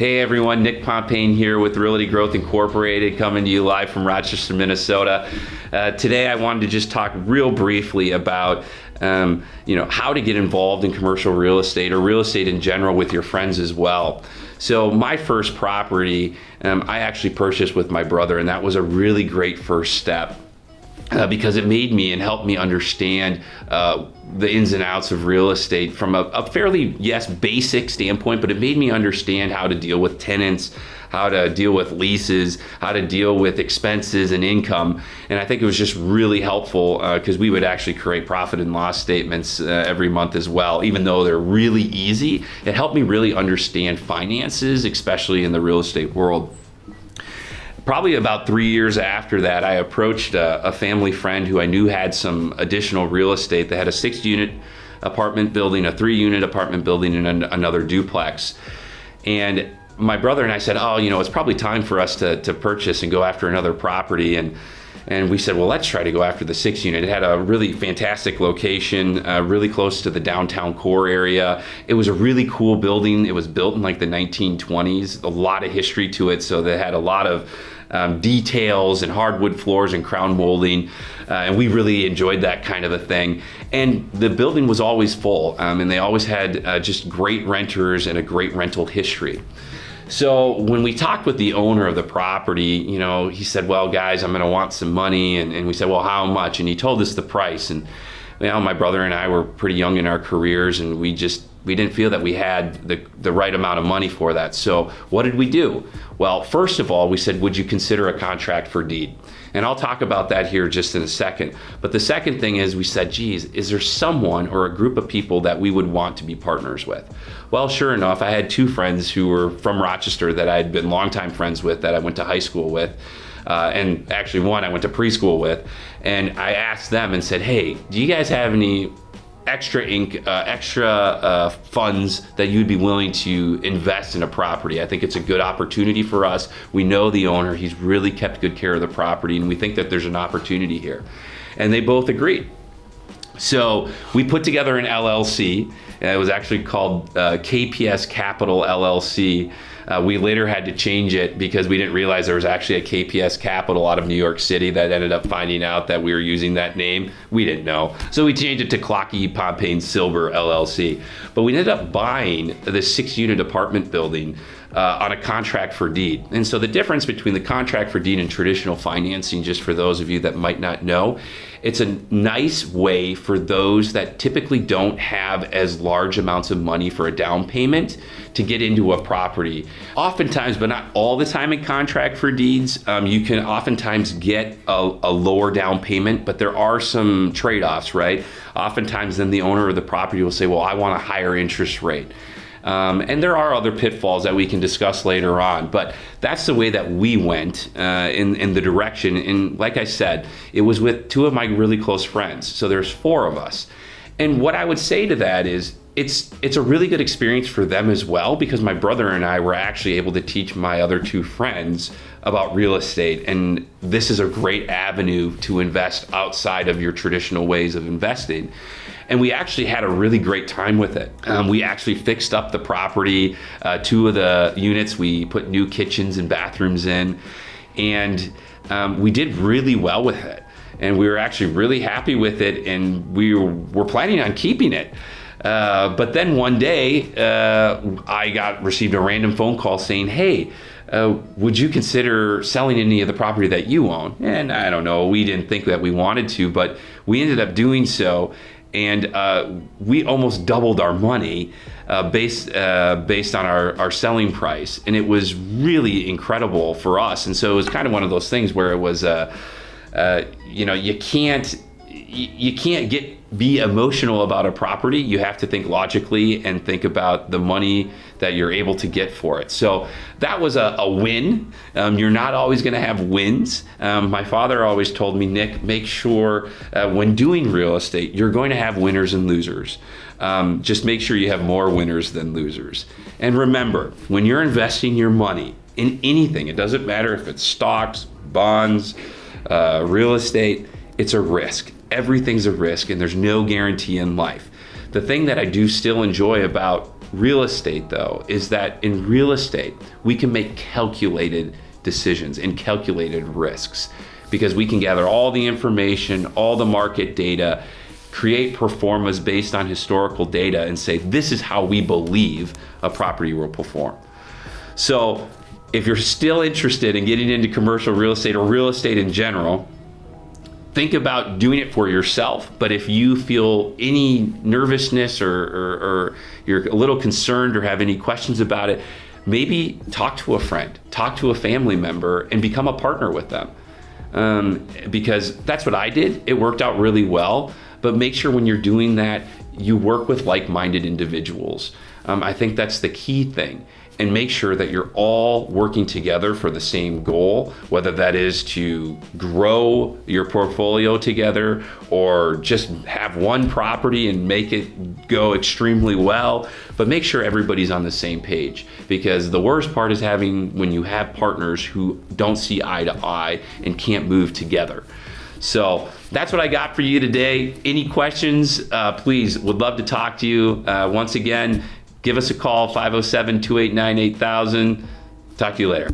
Hey everyone, Nick Pompeian here with Realty Growth Incorporated, coming to you live from Rochester, Minnesota. Today I wanted to just talk real briefly about how to get involved in commercial real estate or real estate in general with your friends as well. So my first property, I actually purchased with my brother, and that was a really great first step. Because it made me and helped me understand the ins and outs of real estate from a fairly, basic standpoint, but it made me understand how to deal with tenants, how to deal with leases, how to deal with expenses and income. And I think it was just really helpful because we would actually create profit and loss statements every month as well, even though they're really easy. It helped me really understand finances, especially in the real estate world. Probably about 3 years after that, I approached a family friend who I knew had some additional real estate. They had a 6-unit apartment building, a 3-unit apartment building, and another duplex. And my brother and I said, it's probably time for us to purchase and go after another property. And we said, well, let's try to go after the 6-unit. It had a really fantastic location, really close to the downtown core area. It was a really cool building. It was built in like the 1920s, a lot of history to it. So they had a lot of details and hardwood floors and crown molding. And we really enjoyed that kind of a thing. And the building was always full. And they always had just great renters and a great rental history. So when we talked with the owner of the property, he said, well, guys, I'm going to want some money. And we said, well, how much? And he told us the price. And my brother and I were pretty young in our careers, and we didn't feel that we had the right amount of money for that. So what did we do? Well, first of all, we said, would you consider a contract for deed? And I'll talk about that here just in a second. But the second thing is we said, geez, is there someone or a group of people that we would want to be partners with? Well, sure enough, I had 2 friends who were from Rochester that I had been longtime friends with, that I went to high school with. And actually one I went to preschool with. And I asked them and said, hey, do you guys have any extra funds that you'd be willing to invest in a property? I think it's a good opportunity for us. We know the owner, he's really kept good care of the property, and we think that there's an opportunity here. And they both agreed. So we put together an LLC. It was actually called KPS Capital LLC. We later had to change it because we didn't realize there was actually a KPS Capital out of New York City that ended up finding out that we were using that name. We didn't know. So we changed it to Clocky Pompeian Silver LLC. But we ended up buying the 6-unit apartment building on a contract for deed. And so the difference between the contract for deed and traditional financing, just for those of you that might not know, it's a nice way for those that typically don't have as large amounts of money for a down payment to get into a property. Oftentimes, but not all the time in contract for deeds, you can oftentimes get a lower down payment, but there are some trade-offs, right? Oftentimes then the owner of the property will say, well, I want a higher interest rate. And there are other pitfalls that we can discuss later on, but that's the way that we went in the direction. And like I said, it was with 2 of my really close friends. So there's 4 of us. And what I would say to that is it's a really good experience for them as well, because my brother and I were actually able to teach my other 2 friends about real estate. And this is a great avenue to invest outside of your traditional ways of investing. And we actually had a really great time with it. We actually fixed up the property. 2 of the units, we put new kitchens and bathrooms in. And we did really well with it. And we were actually really happy with it. And we were planning on keeping it. But then one day, I received a random phone call saying, hey, would you consider selling any of the property that you own? And I don't know, we didn't think that we wanted to, but we ended up doing so. And we almost doubled our money based on our selling price. And it was really incredible for us. And so it was kind of one of those things where it was, you can't be emotional about a property. You have to think logically and think about the money that you're able to get for it. So that was a win. You're not always going to have wins. My father always told me, Nick, make sure when doing real estate, you're going to have winners and losers. Just make sure you have more winners than losers. And remember, when you're investing your money in anything, it doesn't matter if it's stocks, bonds, real estate, it's a risk. Everything's a risk, and there's no guarantee in life. The thing that I do still enjoy about real estate, though, is that in real estate, we can make calculated decisions and calculated risks because we can gather all the information, all the market data, create performas based on historical data and say, this is how we believe a property will perform. So if you're still interested in getting into commercial real estate or real estate in general, think about doing it for yourself. But if you feel any nervousness or you're a little concerned or have any questions about it, maybe talk to a friend, talk to a family member, and become a partner with them. Because that's what I did. It worked out really well. But make sure when you're doing that, you work with like-minded individuals. I think that's the key thing. And make sure that you're all working together for the same goal, whether that is to grow your portfolio together or just have one property and make it go extremely well. But make sure everybody's on the same page, because the worst part is when you have partners who don't see eye to eye and can't move together. So that's what I got for you today. Any questions, please, would love to talk to you. Once again, give us a call, 507-289-8000. Talk to you later.